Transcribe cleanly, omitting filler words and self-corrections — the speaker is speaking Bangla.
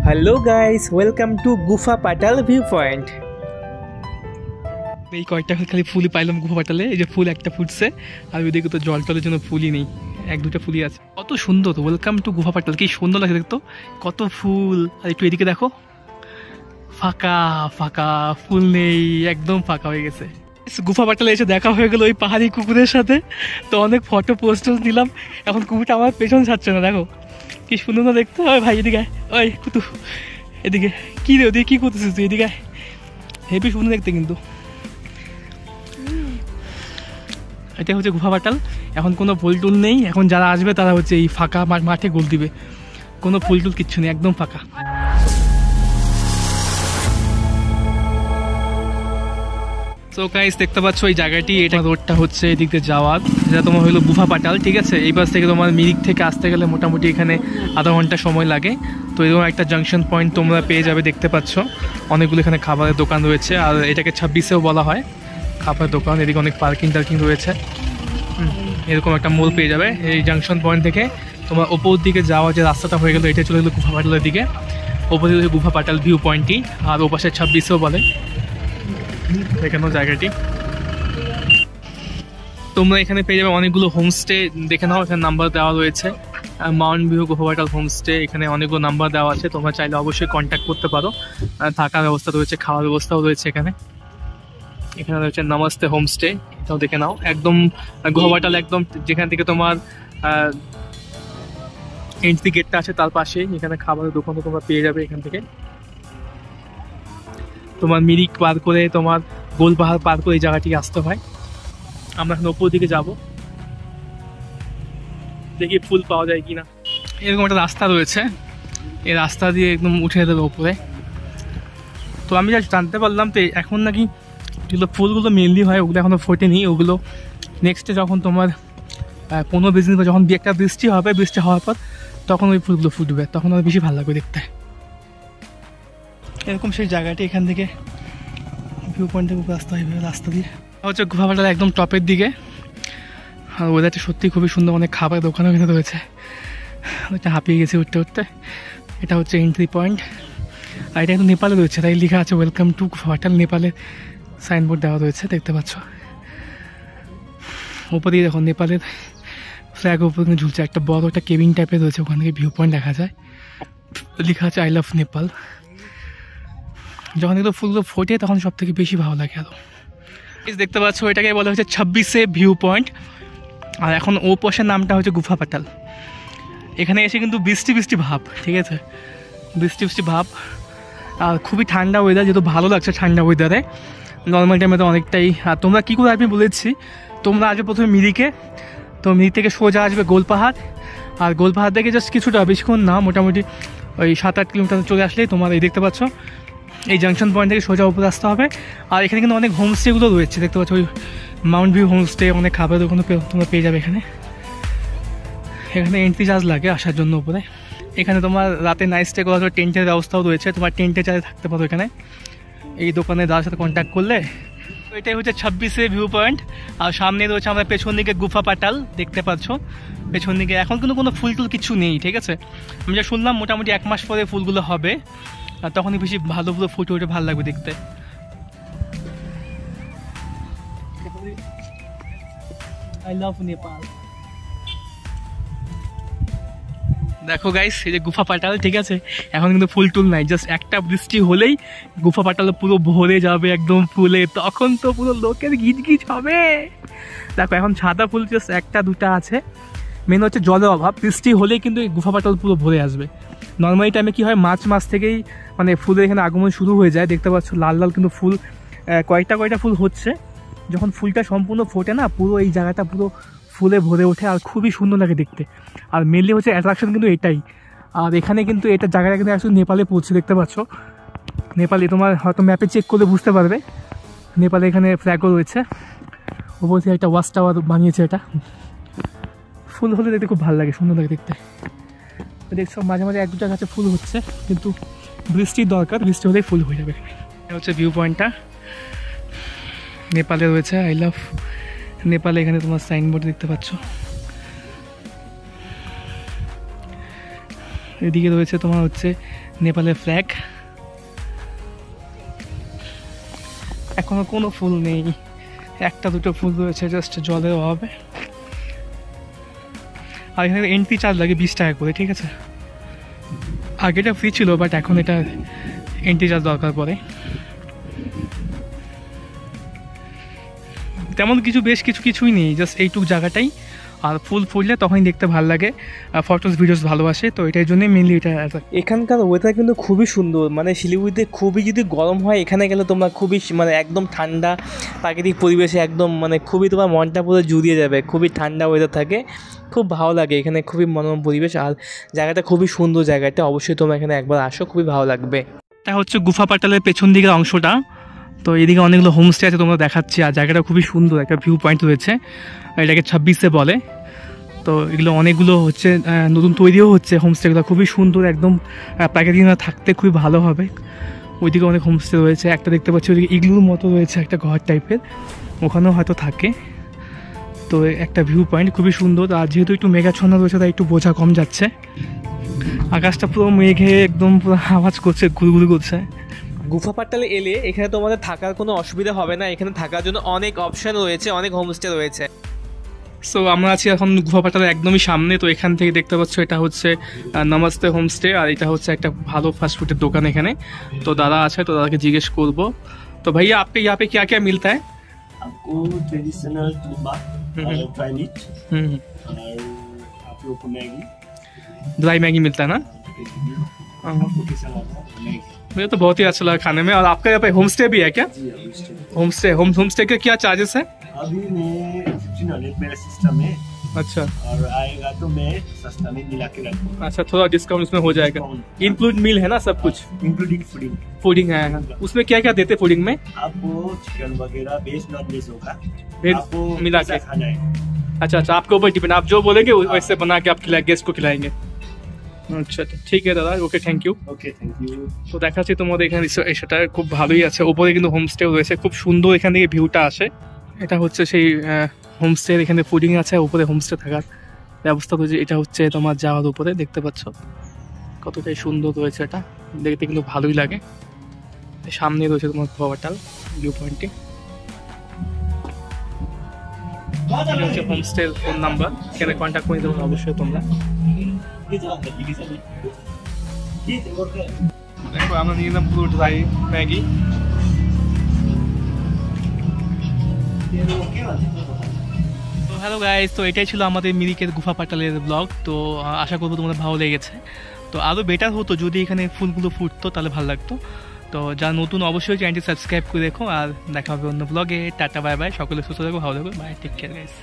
Hello guys, welcome to Gufa Patal view point. এই কয়েকটা খালি ফুলই পাইলাম গুফা পাটালে। এই যে ফুল একটা ফুটছে, আর ওইদিকে তো জল টলের জন্য ফুলই নেই, এক দুটা ফুলই আছে। কত সুন্দর, ওয়েলকাম টু গুফা পাটাল, কি সুন্দর লাগে দেখতো, কত ফুল। আর একটু এদিকে দেখো, ফাঁকা ফাঁকা, ফুল নেই, একদম ফাঁকা হয়ে গেছে। গুফা পাটালে এসে দেখা হয়ে গেল ওই পাহাড়ি কুকুরের সাথে, তো অনেক ফটো পোস্ট নিলাম। এখন কুকুরটা আমার পেছন ছাড়ছে না, দেখো কি সুন্দর না দেখতে। ওই ভাই এদিকে, ওই কুতু এদিকে, কি রে ওদিকে কি করতেছিস তুই? এদিকে হেভি সুন্দর দেখতে কিন্তু। এটা হচ্ছে গুফা পাটাল। এখন কোনো ফুল টুল নেই, এখন যারা আসবে তারা হচ্ছে এই ফাঁকা মাঠে গোল দিবে, কোনো ফুল টুল কিচ্ছু নেই, একদম ফাঁকা। তো গাইস দেখতে পাচ্ছ এই জায়গাটি, এটা রোডটা হচ্ছে এদিক দিয়ে যাওয়ার, যেটা তোমার হলো গুফা পাটাল, ঠিক আছে। এই পাশ থেকে তোমার মিরিক থেকে আসতে গেলে মোটামুটি এখানে আধা ঘন্টা সময় লাগে। তো এরকম একটা জাংশন পয়েন্ট তোমরা পেয়ে যাবে, দেখতে পাচ্ছ অনেকগুলো এখানে খাবারের দোকান রয়েছে, আর এটাকে 26-এও বলা হয় খাবারের দোকান। এদিকে অনেক পার্কিং টার্কিং রয়েছে, এরকম একটা মোল পেয়ে যাবে এই জাংশন পয়েন্ট থেকে। তোমার ওপর দিকে যাওয়া যে রাস্তাটা হয়ে গেলো, এটা চলে গেলো গুফা পাটালের দিকে। ওপর দিকে গুফা পাটাল ভিউ পয়েন্টটি, আর ও পাশে 26-এও বলে এখানেও জায়গাটি। তোমরা এখানে পেয়ে যাবে অনেকগুলো হোমস্টে, দেখে নাও এখানে নাম্বার দেওয়া রয়েছে, মাউন্ট ভিউ গুফা পাটাল হোমস্টে। এখানে অনেকগুলো নাম্বার দেওয়া আছে, তোমরা চাইলে অবশ্যই কন্ট্যাক্ট করতে পারো। থাকার ব্যবস্থা রয়েছে, খাওয়ার ব্যবস্থাও রয়েছে এখানে। এখানে রয়েছে নমস্তে হোমস্টে, এটাও দেখে নাও। একদম গুফা পাটাল একদম যেখান থেকে তোমার এন্ট্রি গেটটা আছে তার পাশেই এখানে খাবারের দোকানও তোমরা পেয়ে যাবে। এখান থেকে তোমার মিরিক পার করে, তোমার গোল পাহাড় পার করে এই জায়গাটিকে আসতে হয়। আমরা এখন ওপর দিকে যাবো, দেখি ফুল পাওয়া যায় কিনা। এরকম একটা রাস্তা রয়েছে, এই রাস্তা দিয়ে একদম উঠে দেবে ওপরে। তো আমি যা জানতে পারলাম, তো এখন নাকি যেগুলো ফুলগুলো মেনলি হয় ওগুলো এখনও ফোটেনি, ওগুলো নেক্সটে যখন তোমার 15-20 দিন পর যখন একটা বৃষ্টি হবে, বৃষ্টি হওয়ার পর তখন ওই ফুলগুলো ফুটবে, তখন আর বেশি ভালো লাগবে দেখতে। এরকম সেই জায়গাটি, এখান থেকে ভিউ পয়েন্ট থেকে রাস্তা হয়ে রাস্তা দিয়ে হচ্ছে গুফা পাটাল একদম টপের দিকে। আর ওয়েদারটা সত্যি খুবই সুন্দর, অনেক খাবার দোকানও এখানে রয়েছে। ওইটা হাঁপিয়ে গেছে উঠতে উঠতে। এটা হচ্ছে এন্ট্রি পয়েন্ট, আর এটা কিন্তু নেপালে রয়েছে, তাই লেখা আছে ওয়েলকাম টু গুফা পাটাল, নেপালের সাইনবোর্ড দেওয়া রয়েছে, দেখতে পাচ্ছ। ওপর দিয়ে দেখো নেপালের ফ্ল্যাগ উপর ঝুলছে, একটা বড় একটা কেবিন টাইপের রয়েছে, ওখান থেকে ভিউ পয়েন্ট দেখা যায়, লেখা আছে আই লাভ নেপাল। যখন এগুলো ফুলগুলো ফোটে তখন সব থেকে বেশি ভালো লাগে। আরও দেখতে পাচ্ছ এটাকে বলা হচ্ছে 26-এ ভিউ পয়েন্ট, আর এখন ও পাশের নামটা হচ্ছে গুফা পাটাল। এখানে এসে কিন্তু বৃষ্টি বৃষ্টি ভাব, ঠিক আছে, বৃষ্টি বৃষ্টি ভাব, আর খুবই ঠান্ডা ওয়েদার, যেহেতু ভালো লাগছে ঠান্ডা ওয়েদারে। নর্মাল টাইমে তো অনেকটাই। আর তোমরা কী করে আমি বলেছি, তোমরা আসবে প্রথমে মিরিকে, তো মিরিক থেকে সোজা আসবে গোল পাহাড়, আর গোল পাহাড় থেকে জাস্ট কিছুটা, বেশিক্ষণ না, মোটামুটি ওই 7-8 কিলোমিটার চলে আসলেই তোমার এই দেখতে পাচ্ছ এই জাংশন পয়েন্ট থেকে সোজা উপরে আসতে হবে। আর এখানে কিন্তু অনেক হোমস্টেগুলো রয়েছে, দেখতে পাচ্ছ ওই মাউন্ট ভিউ হোমস্টে, অনেক খাবার দোকানও তোমরা পেয়ে যাবে এখানে। এখানে এন্ট্রি চার্জ লাগে আসার জন্য উপরে। এখানে তোমার রাতে নাইট স্টে করার জন্য টেন্টের ব্যবস্থাও রয়েছে, তোমার টেন্টে চার্জে থাকতে পারো এখানে এই দোকানে দাদার সাথে কন্ট্যাক্ট করলে। এটাই হচ্ছে 26-এ ভিউ পয়েন্ট, আর সামনে রয়েছে আমরা পেছন দিকে গুফা পাটাল, দেখতে পাচ্ছ পেছন দিকে। এখন কিন্তু কোনো ফুল টুল কিছু নেই, ঠিক আছে। আমি যা শুনলাম মোটামুটি 1 মাস পরে ফুলগুলো হবে, আর তখনই বেশি ভালো ফুল ফুটে উঠে ভালো লাগবে দেখতে। I love Nepal. দেখো গাইস, এই যে গুফা পাটাল, ঠিক আছে, এখন কিন্তু ফুল টুল নাই, জাস্ট একটা বৃষ্টি হলেই গুফা পাটাল পুরো ভরে যাবে একদম ফুলে, তখন তো পুরো লোকের গিজগিজ হবে। দেখো এখন সাদা ফুল জাস্ট 1-2টা আছে, মেন হচ্ছে জলের অভাব। বৃষ্টি হলেই কিন্তু এই গুফা পাটাল পুরো ভরে আসবে। নর্মালি টাইমে কী হয়, মার্চ মাস থেকেই মানে ফুলের এখানে আগমন শুরু হয়ে যায়, দেখতে পাচ্ছ লাল লাল কিন্তু ফুল, কয়েকটা ফুল হচ্ছে। যখন ফুলটা সম্পূর্ণ ফোটে না, পুরো এই জায়গাটা পুরো ফুলে ভরে ওঠে, আর খুবই সুন্দর লাগে দেখতে। আর মেনলি হচ্ছে অ্যাট্রাকশন কিন্তু এটাই। আর এখানে কিন্তু এটা জায়গাটা কিন্তু আসলে নেপালে পড়ছে, দেখতে পাচ্ছ নেপালে, তোমার হয়তো ম্যাপে চেক করলে বুঝতে পারবে। নেপালে এখানে ফ্ল্যাগও রয়েছে, ওপর থেকে একটা ওয়াচ টাওয়ার বানিয়েছে। এটা ফুল হলে দেখতে খুব ভালো লাগে, সুন্দর লাগে দেখতে। দেখছো মাঝে মাঝে 1-2টা গাছে ফুল হচ্ছে, কিন্তু বৃষ্টির দরকার, বৃষ্টি হলেই ফুল হয়ে যাবে। এটা হচ্ছে ভিউ পয়েন্টটা, নেপালে রয়েছে আই লাভ নেপালে। এখানে তোমার সাইনবোর্ড দেখতে পাচ্ছ, এদিকে রয়েছে তোমার হচ্ছে নেপালের ফ্ল্যাগ। এখনো কোনো ফুল নেই, একটা দুটো ফুল রয়েছে জাস্ট জলের অভাবে। আর এখানে এন্ট্রি চার্জ লাগে 20 টাকা করে, ঠিক আছে। আগে এটা ফ্রি ছিল, বাট এখন এটা এন্ট্রি চার্জ দরকার পড়ে। তেমন কিছু বেশ কিছুই নেই, জাস্ট এইটুকু জায়গাটাই। আর ফুল ফুললে তখনই দেখতে ভালো লাগে, ফটোস ভিডিওস ভালোবাসে, তো এটার জন্যই মেনলি এটা। এখানকার ওয়েদার কিন্তু খুবই সুন্দর, মানে শিলিগুড়িতে খুবই যদি গরম হয় এখানে গেলে তোমরা খুবই মানে একদম ঠান্ডা প্রাকৃতিক পরিবেশে একদম মানে খুবই তোমার মনটা পুরো জুড়িয়ে যাবে। খুবই ঠান্ডা ওয়েদার থাকে, খুব ভালো লাগে এখানে, খুবই মনোরম পরিবেশ। আর জায়গাটা খুবই সুন্দর, জায়গাটা অবশ্যই তোমরা এখানে একবার আসো, খুবই ভালো লাগবে। এটা হচ্ছে গুফা পাটালের পেছন দিকের অংশটা। তো এদিকে অনেকগুলো হোমস্টে আছে, তোমরা দেখাচ্ছি। আর জায়গাটা খুবই সুন্দর, একটা ভিউ পয়েন্ট রয়েছে, এটাকে 26 বলে। তো এগুলো অনেকগুলো হচ্ছে নতুন তৈরিও হচ্ছে হোমস্টেগুলো, খুবই সুন্দর, একদম প্রাকৃতিক থাকতে খুবই ভালো হবে। ওইদিকে অনেক হোমস্টে রয়েছে, একটা দেখতে পাচ্ছি ওইদিকে ইগলুর মতো রয়েছে একটা ঘর টাইপের, ওখানেও হয়তো থাকে। তো একটা ভিউ পয়েন্ট খুবই সুন্দর। আর যেহেতু একটু মেঘাচ্ছন্ন রয়েছে তাই একটু বোঝা কম যাচ্ছে, আকাশটা পুরো মেঘে একদম পুরো আওয়াজ করছে, ঘুরঘুরি করছে। গুফা পাটালে এলে এখানে তোমাদের থাকার কোনো অসুবিধা হবে না, এখানে থাকার জন্য অনেক অপশন রয়েছে, অনেক হোমস্টে রয়েছে। সো আমরা আছি এখন গুফা পাটালের একদমই সামনে। তো এখান থেকে দেখতে পাচ্ছ এটা হচ্ছে নমস্তে হোমস্টে, আর এটা হচ্ছে একটা ভালো ফাস্টফুডের দোকান এখানে। তো দাদা আছে, তো দাদাকে জিজ্ঞেস করবো। তো ভাইয়া आपके यहाँ पे क्या क्या मिलता है? आपको ट्रेडिशनल थूबा और ड्राई मीट और आप लोग को मैगी, ड्राई मैगी मिलता है ना? आपको कैसा लगा मैगी? मुझे तो बहुत ही अच्छा लगा खाने में। और आपका यहाँ पे होम स्टे भी है क्या? होम स्टे के क्या चार्जेस है? अभी मैं 1500 मेरा सिस्टम है, अच्छा और आएगा तो मैं सस्ता में मिला के रखूँगा। अच्छा, थोड़ा डिस्काउंट उसमें हो जाएगा। इंक्लूड मील है ना सब कुछ? Including fooding. फूडिंग है, उसमें क्या क्या देते फूडिंग में? आपको चिकन वगैरह वेज नॉन वेज होगा, वेज आपको मिला कैसा के? खाना है। अच्छा अच्छा, आपके ऊपर डिपेंड, आप जो बोलेंगे वैसे बना के आप गेस्ट को खिलाएंगे। আচ্ছা ঠিক আছে দাদা, okay thank you. Okay thank you. তো দেখাচ্ছি তোমাদের এখানে সেটা খুব ভালোই আছে। ওপরে কিন্তু হোমস্টেও রয়েছে, খুব সুন্দর এখান থেকে ভিউটা আসে। এটা হচ্ছে সেই হোমস্টে, এখানে ফুডিং আছে, উপরে হোমস্টে থাকার ব্যবস্থা রয়েছে। এটা হচ্ছে তোমার যাওয়ার উপরে, দেখতে পাচ্ছ কতটাই সুন্দর রয়েছে, এটা দেখতে কিন্তু ভালোই লাগে। সামনে রয়েছে তোমার পাটাল ভিউ পয়েন্টটি। এটা হচ্ছে হোমস্টের ফোন নাম্বার, এখানে কন্ট্যাক্ট করে দেবো অবশ্যই তোমরা। দেখো আমরা নিয়ে নিলাম পুরো ড্রাই ম্যাগি। তো হ্যালো গাইস, তো এটাই ছিল আমাদের মিরিকের গুফা পাটালের ব্লগ। তো আশা করবো তোমাদের ভালো লেগেছে। তো আরও বেটার হতো যদি এখানে ফুলগুলো ফুটতো, তাহলে ভালো লাগতো। তো যারা নতুন অবশ্যই চ্যানেলটি সাবস্ক্রাইব করে দেখো, আর দেখা হবে অন্য ব্লগে। টাটা বাই বাই, সকলে সুস্থ থাকো, ভালো থাকো, বাই, টেক কেয়ার গাইস।